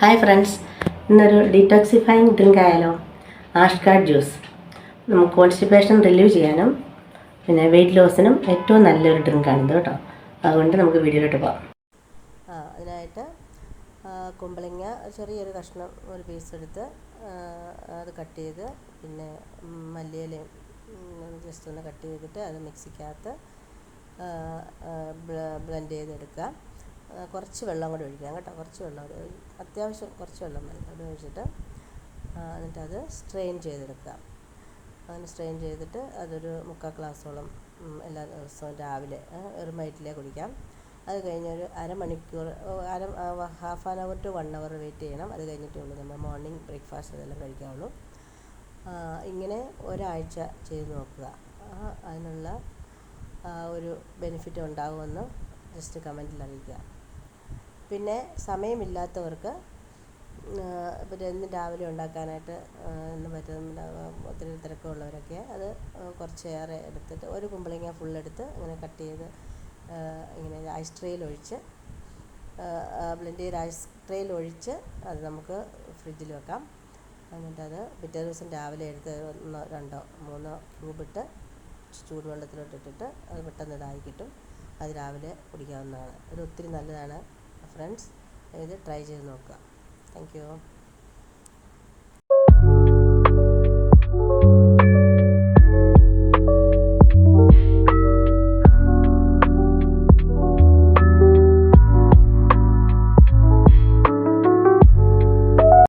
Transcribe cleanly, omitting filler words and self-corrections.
Hi friends, ഇന്നൊരു ഡീറ്റോക്സിഫൈങ് drink ആയാലോ. Ash card juice നമുക്ക് കോൺസ്റ്റിപ്പേഷൻ റിലീവ് ചെയ്യാനും പിന്നെ വെയിറ്റ് ലോസിനും ഏറ്റവും നല്ലൊരു ഡ്രിങ്കാണിത് കേട്ടോ. അതുകൊണ്ട് നമുക്ക് വീഡിയോയിലോട്ട് പോകാം. അതിനായിട്ട് കുമ്പളങ്ങ ചെറിയൊരു കഷ്ണം ഒരു പീസ് എടുത്ത് അത് കട്ട് ചെയ്ത്, പിന്നെ മല്ലിയിലയും ജസ്റ്റ് ഒന്ന് കട്ട് ചെയ്തിട്ട് അത് മിക്സിക്കകത്ത് ബ്ലെൻഡ് ചെയ്തെടുക്കുക. കുറച്ച് വെള്ളം കൂടി ഒഴിക്കാം കേട്ടോ, കുറച്ച് വെള്ളം അത്യാവശ്യം കുറച്ച് വെള്ളം മതി. അത് ഒഴിച്ചിട്ട് എന്നിട്ടത് സ്ട്രെയിൻ ചെയ്തെടുക്കുക. അങ്ങനെ സ്ട്രെയിൻ ചെയ്തിട്ട് അതൊരു 3/4 ഗ്ലാസ്സോളം എല്ലാ ദിവസവും രാവിലെ വെറും വയറ്റിലേ കുടിക്കാം. അത് കഴിഞ്ഞൊരു അരമണിക്കൂർ, half an hour to 1 hour wait ചെയ്യണം. അത് കഴിഞ്ഞിട്ടേ ഉള്ളൂ നമ്മൾ മോർണിംഗ് ബ്രേക്ക്ഫാസ്റ്റ് ഇതെല്ലാം കഴിക്കാവുള്ളൂ. ഇങ്ങനെ ഒരാഴ്ച ചെയ്ത് നോക്കുക. അതിനുള്ള ഒരു ബെനിഫിറ്റ് ഉണ്ടാകുമെന്ന് ജസ്റ്റ് കമൻറ്റിൽ അറിയിക്കുക. പിന്നെ സമയമില്ലാത്തവർക്ക് ഇപ്പോൾ എന്നും രാവിലെ ഉണ്ടാക്കാനായിട്ട് ഒന്നും പറ്റുന്ന ഒത്തിരി തിരക്കുള്ളവരൊക്കെ അത് കുറച്ചേറെ എടുത്തിട്ട് ഒരു കുമ്പളങ്ങ ഫുള്ളെടുത്ത് അങ്ങനെ കട്ട് ചെയ്ത് ഇങ്ങനെ ഐസ് ട്രേയിൽ ഒഴിച്ച് ബ്ലെൻഡ് ചെയ്ത് ഐസ് ട്രേയിൽ ഒഴിച്ച് അത് നമുക്ക് ഫ്രിഡ്ജിൽ വെക്കാം. എന്നിട്ടത് പിറ്റേ ദിവസം രാവിലെ എടുത്ത് 1, 2, 3 ക്യൂബിട്ട് ചൂടുവെള്ളത്തിലോട്ടിട്ടിട്ട് അത് പെട്ടെന്ന് ഇതായി കിട്ടും. അത് രാവിലെ കുടിക്കാവുന്നതാണ്. ഇത് ഒത്തിരി നല്ലതാണ് ഫ്രണ്ട്സ്. ഇത് ട്രൈ ചെയ്ത് നോക്കുക. Thank you.